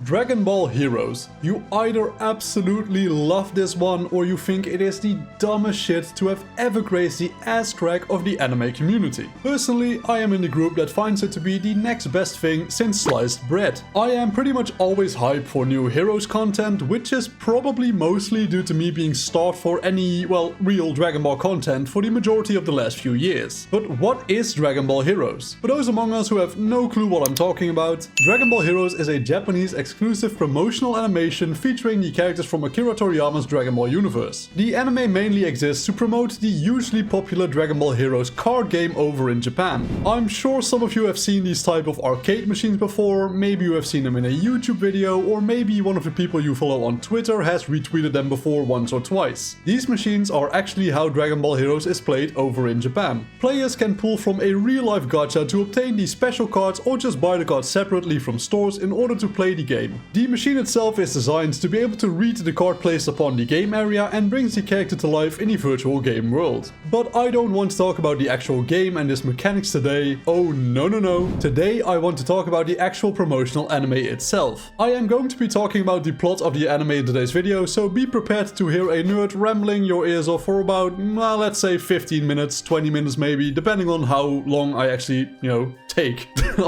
Dragon Ball Heroes. You either absolutely love this one or you think it is the dumbest shit to have ever graced the ass crack of the anime community. Personally, I am in the group that finds it to be the next best thing since sliced bread. I am pretty much always hyped for new Heroes content, which is probably mostly due to me being starved for any, well, real Dragon Ball content for the majority of the last few years. But what is Dragon Ball Heroes? For those among us who have no clue what I'm talking about, Dragon Ball Heroes is a Japanese exclusive promotional animation featuring the characters from Akira Toriyama's Dragon Ball universe. The anime mainly exists to promote the hugely popular Dragon Ball Heroes card game over in Japan. I'm sure some of you have seen these type of arcade machines before, maybe you have seen them in a YouTube video, or maybe one of the people you follow on Twitter has retweeted them before once or twice. These machines are actually how Dragon Ball Heroes is played over in Japan. Players can pull from a real-life gacha to obtain these special cards or just buy the cards separately from stores in order to play the game. The machine itself is designed to be able to read the card placed upon the game area and brings the character to life in the virtual game world. But I don't want to talk about the actual game and its mechanics today. Oh no. Today I want to talk about the actual promotional anime itself. I am going to be talking about the plot of the anime in today's video, so be prepared to hear a nerd rambling your ears off for about, well, let's say 15 minutes, 20 minutes maybe, depending on how long I actually, take.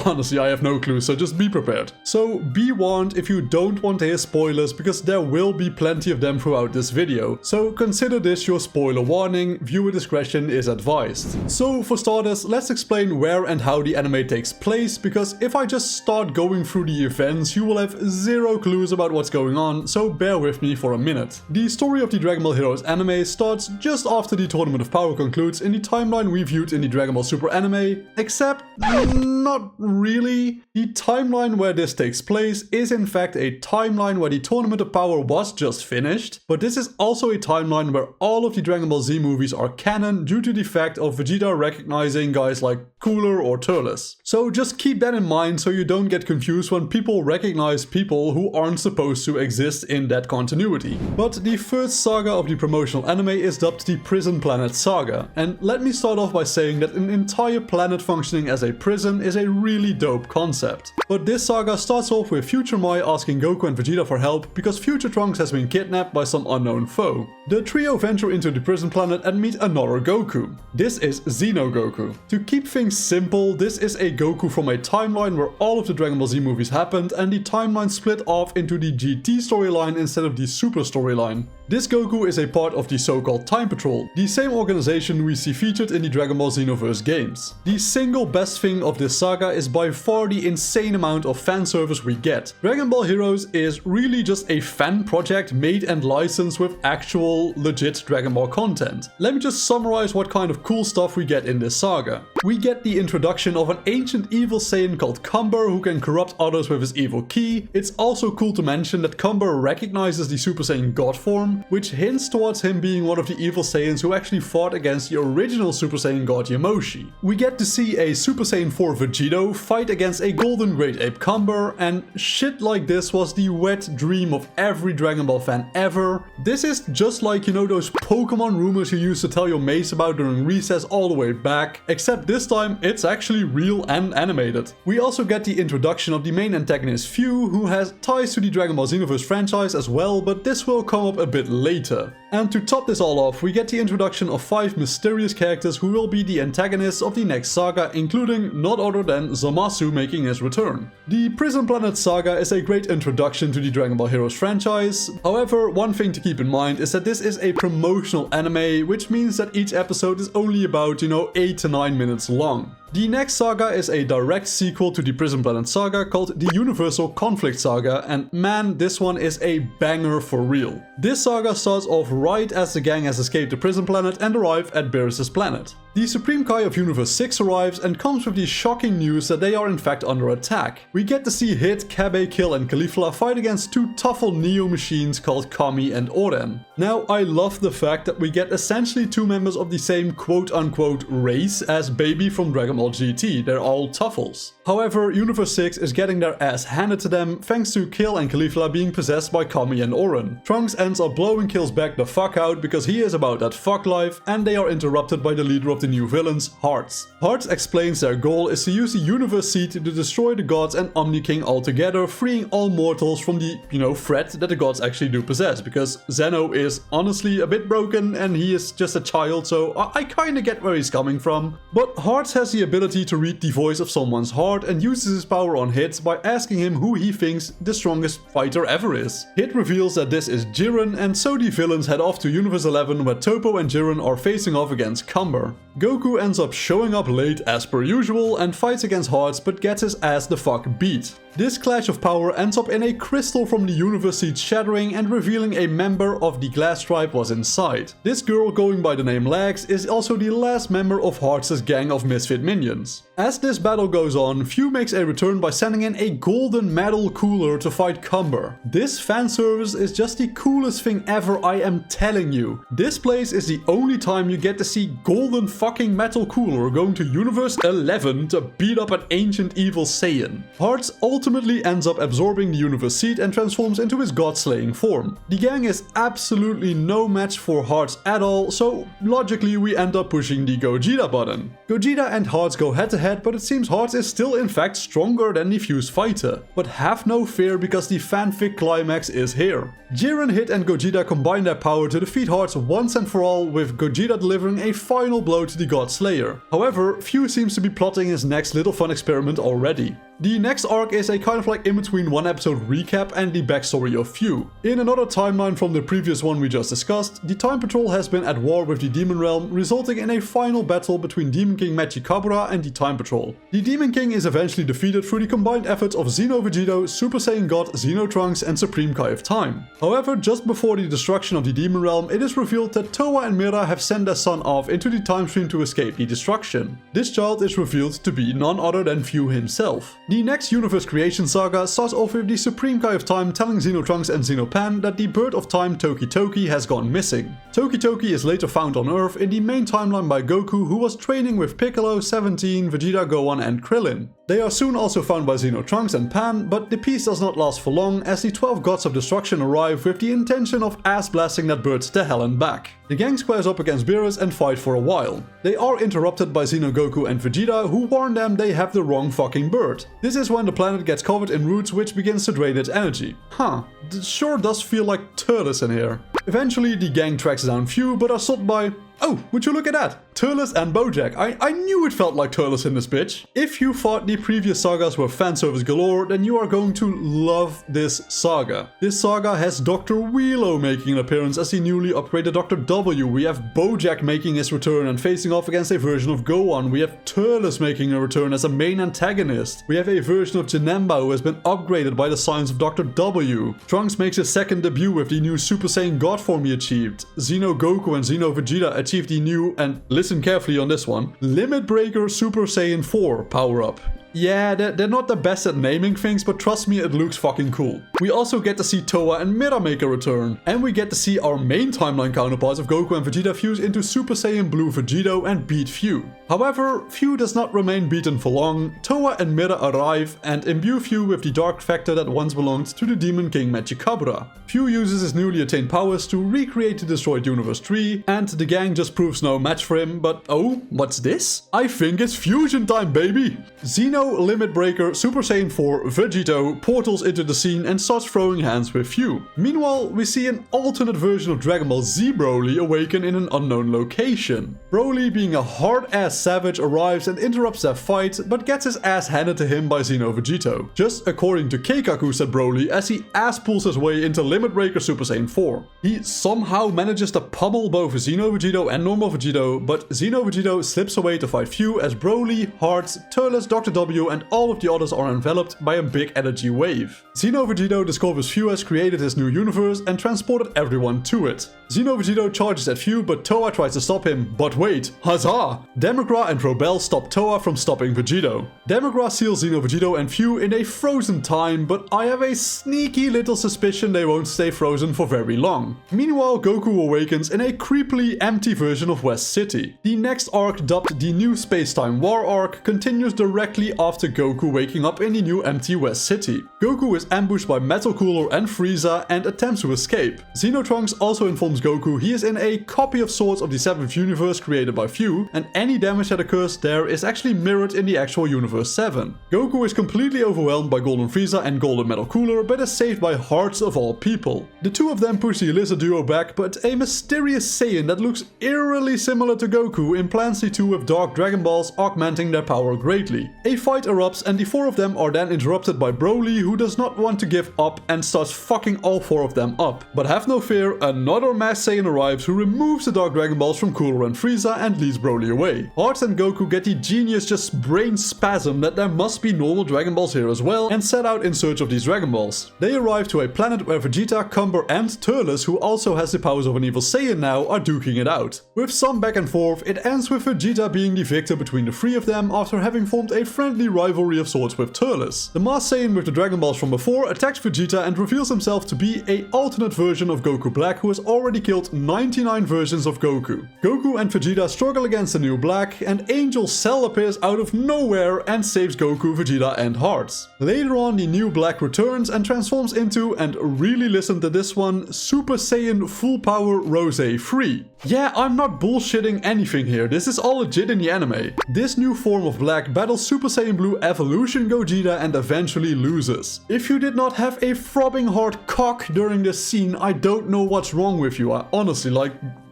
Honestly, I have no clue, so just be prepared. So be warned if you don't want to hear spoilers, because there will be plenty of them throughout this video. So consider this your spoiler warning, viewer discretion is advised. So for starters, let's explain where and how the anime takes place, because if I just start going through the events, you will have zero clues about what's going on, so bear with me for a minute. The story of the Dragon Ball Heroes anime starts just after the Tournament of Power concludes in the timeline we viewed in the Dragon Ball Super anime, except not really. The timeline where this takes place is in fact a timeline where the Tournament of Power was just finished, but this is also a timeline where all of the Dragon Ball Z movies are canon due to the fact of Vegeta recognizing guys like Cooler or Turles. So just keep that in mind so you don't get confused when people recognize people who aren't supposed to exist in that continuity. But the first saga of the promotional anime is dubbed the Prison Planet Saga, and let me start off by saying that an entire planet functioning as a prison is a really dope concept. But this saga starts off with Future Mai asking Goku and Vegeta for help because Future Trunks has been kidnapped by some unknown foe. The trio venture into the prison planet and meet another Goku. This is Xeno Goku. To keep things simple, this is a Goku from a timeline where all of the Dragon Ball Z movies happened and the timeline split off into the GT storyline instead of the Super storyline. This Goku is a part of the so-called Time Patrol, the same organization we see featured in the Dragon Ball Xenoverse games. The single best thing of this saga is by far the insane amount of fan service we get. Dragon Ball Heroes is really just a fan project made and licensed with actual legit Dragon Ball content. Let me just summarize what kind of cool stuff we get in this saga. We get the introduction of an ancient evil Saiyan called Cumber who can corrupt others with his evil ki. It's also cool to mention that Cumber recognizes the Super Saiyan God form, which hints towards him being one of the evil Saiyans who actually fought against the original Super Saiyan God Yamoshi. We get to see a Super Saiyan 4 Vegito fight against a golden great ape Cumber, and shit like this was the wet dream of every Dragon Ball fan ever. This is just like, those Pokemon rumors you used to tell your mates about during recess all the way back, except this time it's actually real and animated. We also get the introduction of the main antagonist Fu, who has ties to the Dragon Ball Xenoverse franchise as well, but this will come up a bit later. And to top this all off, we get the introduction of 5 mysterious characters who will be the antagonists of the next saga, including not other than Zamasu making his return. The Prison Planet Saga is a great introduction to the Dragon Ball Heroes franchise. However, one thing to keep in mind is that this is a promotional anime, which means that each episode is only about, 8 to 9 minutes long. The next saga is a direct sequel to the Prison Planet Saga called the Universal Conflict Saga, and man, this one is a banger for real. This saga starts off right as the gang has escaped the prison planet and arrive at Beerus' planet. The Supreme Kai of Universe 6 arrives and comes with the shocking news that they are in fact under attack. We get to see Hit, Kabe, Kill and Caulifla fight against 2 Tuffle Neo machines called Kami and Oren. Now, I love the fact that we get essentially 2 members of the same quote-unquote race as Baby from Dragon Ball GT. They're all Tuffles. However, Universe 6 is getting their ass handed to them thanks to Kill and Caulifla being possessed by Kami and Orin. Trunks ends up blowing Kill's back the fuck out because he is about that fuck life, and they are interrupted by the leader of the new villains, Hearts. Hearts explains their goal is to use the Universe Seed to destroy the gods and Omni King altogether, freeing all mortals from the, threat that the gods actually do possess, because Zeno is honestly a bit broken and he is just a child, so I kinda get where he's coming from. But Hearts has the ability to read the voice of someone's heart and uses his power on Hit by asking him who he thinks the strongest fighter ever is. Hit reveals that this is Jiren, and so the villains head off to Universe 11 where Toppo and Jiren are facing off against Cumber. Goku ends up showing up late as per usual and fights against Hearts but gets his ass the fuck beat. This clash of power ends up in a crystal from the Universe Seed shattering and revealing a member of the Glass Tribe was inside. This girl going by the name Legs is also the last member of Hearts' gang of misfit minions. As this battle goes on, Few makes a return by sending in a golden metal cooler to fight Cumber. This fan service is just the coolest thing ever, I am telling you. This place is the only time you get to see golden fucking metal cooler going to Universe 11 to beat up an ancient evil Saiyan. Hearts ultimately ends up absorbing the Universe Seed and transforms into his god-slaying form. The gang is absolutely no match for Hearts at all, so logically we end up pushing the Gogeta button. Gogeta and Hearts go head to head, but it seems Hearts is still in fact stronger than the Fuse fighter. But have no fear because the fanfic climax is here. Jiren, Hit and Gogeta combine their power to defeat Hearts once and for all, with Gogeta delivering a final blow to the God Slayer. However, Few seems to be plotting his next little fun experiment already. The next arc is a kind of like in-between one episode recap and the backstory of Few. In another timeline from the previous one we just discussed, the Time Patrol has been at war with the Demon Realm, resulting in a final battle between Demon King Mechikabura and the Time Patrol. The Demon King is eventually defeated through the combined efforts of Xeno Vegito, Super Saiyan God, Xeno Trunks and Supreme Kai of Time. However, just before the destruction of the Demon Realm, it is revealed that Towa and Mira have sent their son off into the time stream to escape the destruction. This child is revealed to be none other than Few himself. The next universe creation saga starts off with the Supreme Kai of Time telling Xenotrunks and Xenopan that the bird of time Toki Toki has gone missing. Toki Toki is later found on Earth in the main timeline by Goku, who was training with Piccolo, 17, Vegeta, Gohan and Krillin. They are soon also found by Xenotrunks and Pan, but the peace does not last for long as the 12 Gods of Destruction arrive with the intention of ass blasting that bird to hell and back. The gang squares up against Beerus and fight for a while. They are interrupted by Xenogoku and Vegeta, who warn them they have the wrong fucking bird. This is when the planet gets covered in roots which begins to drain its energy. It sure does feel like Turles in here. Eventually the gang tracks down Few, but are stopped by... Oh, would you look at that? Turles and Bojack. I knew it felt like Turles in this bitch. If you thought the previous sagas were fanservice galore, then you are going to love this saga. This saga has Dr. Wheelo making an appearance as the newly upgraded Dr. W. We have Bojack making his return and facing off against a version of Gohan. We have Turles making a return as a main antagonist. We have a version of Janemba who has been upgraded by the signs of Dr. W. Trunks makes his second debut with the new Super Saiyan God form he achieved. Xeno Goku and Xeno Vegeta achieved the new, and listen carefully on this one, Limit Breaker Super Saiyan 4 power-up. Yeah, they're not the best at naming things, but trust me, it looks fucking cool. We also get to see Towa and Mira make a return. And we get to see our main timeline counterparts of Goku and Vegeta fuse into Super Saiyan Blue Vegito and beat Few. However, Few does not remain beaten for long. Towa and Mira arrive and imbue Few with the dark factor that once belonged to the Demon King Mechikabura. Few uses his newly attained powers to recreate the destroyed Universe 3, and the gang just proves no match for him, but oh, what's this? I think it's fusion time, baby! Xeno Limit Breaker Super Saiyan 4 Vegito portals into the scene and starts throwing hands with Few. Meanwhile, we see an alternate version of Dragon Ball Z Broly awaken in an unknown location. Broly, being a hard-ass savage, arrives and interrupts their fight, but gets his ass handed to him by Xeno Vegito. Just according to Keikaku, said Broly, as he ass pulls his way into Limit Breaker Super Saiyan 4. He somehow manages to pummel both Xeno Vegito and normal Vegito, but Xeno Vegito slips away to fight Few as Broly, Hearts, Turles, Dr. W and all of the others are enveloped by a big energy wave. Xeno Vegito discovers Few has created his new universe and transported everyone to it. Xeno Vegito charges at Few, but Towa tries to stop him. But wait, huzzah! Demon Demagra and Robel stop Toa from stopping Vegito. Demagra seals Xeno, Vegito and Fu in a frozen time, but I have a sneaky little suspicion they won't stay frozen for very long. Meanwhile, Goku awakens in a creepily empty version of West City. The next arc, dubbed the New Space-Time War arc, continues directly after Goku waking up in the new empty West City. Goku is ambushed by Metal Cooler and Frieza and attempts to escape. Xenotrunks also informs Goku he is in a copy of sorts of the 7th universe created by Fu, and any damage that occurs there is actually mirrored in the actual Universe 7. Goku is completely overwhelmed by Golden Frieza and Golden Metal Cooler, but is saved by Hearts of all people. The two of them push the Lizard duo back, but a mysterious Saiyan that looks eerily similar to Goku implants the two with Dark Dragon Balls, augmenting their power greatly. A fight erupts and the four of them are then interrupted by Broly, who does not want to give up and starts fucking all four of them up. But have no fear, another Masked Saiyan arrives who removes the Dark Dragon Balls from Cooler and Frieza and leads Broly away. Hearts and Goku get the genius just brain spasm that there must be normal Dragon Balls here as well and set out in search of these Dragon Balls. They arrive to a planet where Vegeta, Cumber and Turles, who also has the powers of an evil Saiyan now, are duking it out. With some back and forth, it ends with Vegeta being the victor between the three of them after having formed a friendly rivalry of sorts with Turles. The Masked Saiyan with the Dragon Balls from before attacks Vegeta and reveals himself to be an alternate version of Goku Black who has already killed 99 versions of Goku. Goku and Vegeta struggle against the new Black, and Angel Cell appears out of nowhere and saves Goku, Vegeta and Hearts. Later on, the new Black returns and transforms into, and really listen to this one, Super Saiyan Full Power Rose 3. Yeah, I'm not bullshitting anything here, this is all legit in the anime. This new form of Black battles Super Saiyan Blue Evolution Gogeta and eventually loses. If you did not have a throbbing hard cock during this scene, I don't know what's wrong with you. Honestly,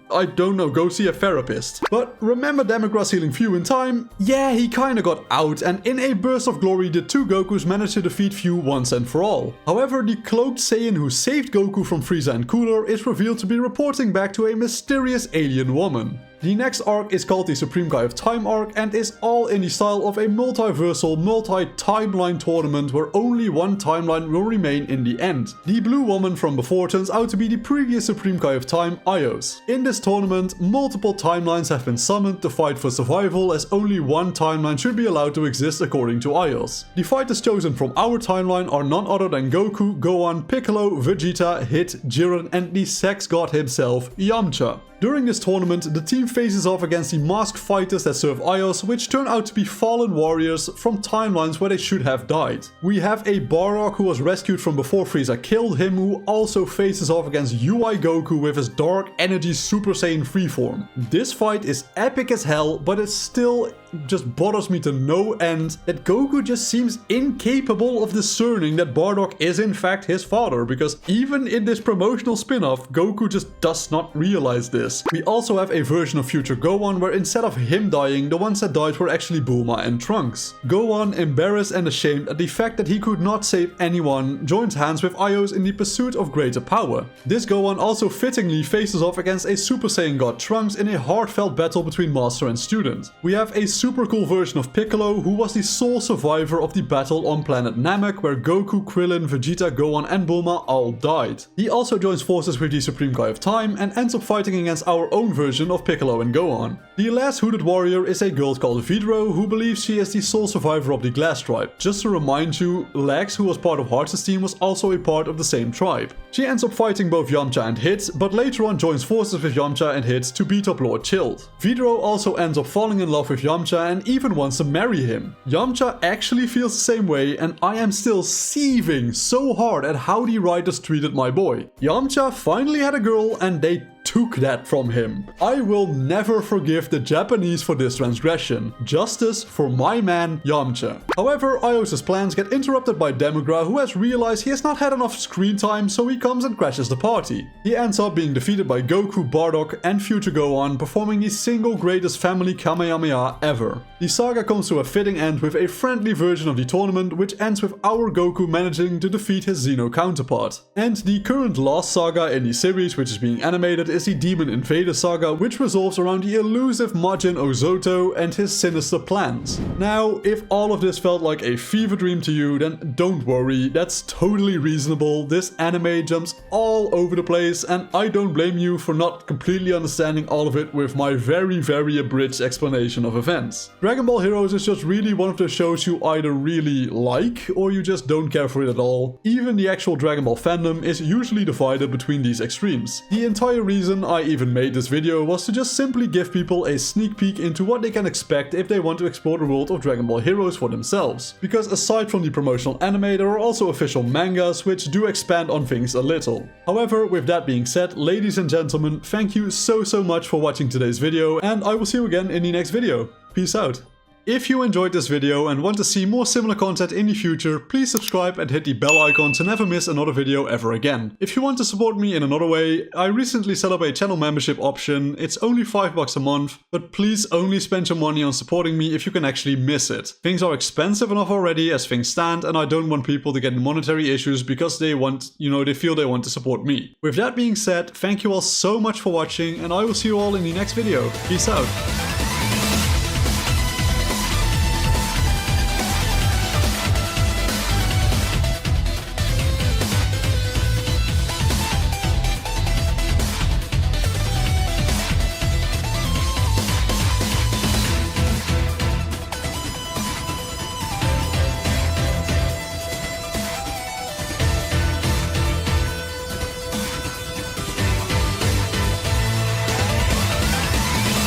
I don't know, go see a therapist. But remember Demagra sealing Fu in time? Yeah, he kinda got out, and in a burst of glory the two Gokus managed to defeat Fu once and for all. However, the cloaked Saiyan who saved Goku from Frieza and Cooler is revealed to be reporting back to a mysterious alien woman. The next arc is called the Supreme Kai of Time arc and is all in the style of a multiversal, multi-timeline tournament where only one timeline will remain in the end. The blue woman from before turns out to be the previous Supreme Kai of Time, Ios. In this tournament, multiple timelines have been summoned to fight for survival, as only one timeline should be allowed to exist according to Ios. The fighters chosen from our timeline are none other than Goku, Gohan, Piccolo, Vegeta, Hit, Jiren and the sex god himself, Yamcha. During this tournament, the team faces off against the masked fighters that serve Ios, which turn out to be fallen warriors from timelines where they should have died. We have a Bardock who was rescued from before Frieza killed him, who also faces off against UI Goku with his Dark Energy Super Saiyan freeform. This fight is epic as hell, but it still just bothers me to no end that Goku just seems incapable of discerning that Bardock is in fact his father, because even in this promotional spin-off, Goku just does not realize this. We also have a version of Future Gohan where instead of him dying, the ones that died were actually Bulma and Trunks. Gohan, embarrassed and ashamed at the fact that he could not save anyone, joins hands with Ios in the pursuit of greater power. This Gohan also fittingly faces off against a Super Saiyan God Trunks in a heartfelt battle between master and student. We have a super cool version of Piccolo who was the sole survivor of the battle on planet Namek where Goku, Krillin, Vegeta, Gohan and Bulma all died. He also joins forces with the Supreme Kai of Time and ends up fighting against our own version of Piccolo and Gohan. The last hooded warrior is a girl called Vidro who believes she is the sole survivor of the Glass tribe. Just to remind you, Lex, who was part of Hearts' team, was also a part of the same tribe. She ends up fighting both Yamcha and Hit, but later on joins forces with Yamcha and Hit to beat up Lord Chilled. Vidro also ends up falling in love with Yamcha and even wants to marry him. Yamcha actually feels the same way, and I am still seething so hard at how the writers treated my boy. Yamcha finally had a girl and they took that from him. I will never forgive the Japanese for this transgression. Justice for my man Yamcha. However, Ios' plans get interrupted by Demagra, who has realized he has not had enough screen time, so he comes and crashes the party. He ends up being defeated by Goku, Bardock and Future Gohan, performing the single greatest family Kamehameha ever. The saga comes to a fitting end with a friendly version of the tournament, which ends with our Goku managing to defeat his Xeno counterpart. And the current last saga in the series, which is being animated, is the Demon Invader saga, which revolves around the elusive Majin Ozoto and his sinister plans. Now, if all of this felt like a fever dream to you, then don't worry, that's totally reasonable. This anime jumps all over the place, and I don't blame you for not completely understanding all of it with my very abridged explanation of events. Dragon Ball Heroes is just really one of those shows you either really like, or you just don't care for it at all. Even the actual Dragon Ball fandom is usually divided between these extremes. The entire reason I even made this video was to just simply give people a sneak peek into what they can expect if they want to explore the world of Dragon Ball Heroes for themselves. Because aside from the promotional anime, there are also official mangas which do expand on things a little. However, with that being said, ladies and gentlemen, thank you so much for watching today's video, and I will see you again in the next video. Peace out. If you enjoyed this video and want to see more similar content in the future, please subscribe and hit the bell icon to never miss another video ever again. If you want to support me in another way, I recently set up a channel membership option. It's only $5 a month, but please only spend your money on supporting me if you can actually miss it. Things are expensive enough already as things stand, and I don't want people to get monetary issues because they feel they want to support me. With that being said, thank you all so much for watching, and I will see you all in the next video. Peace out.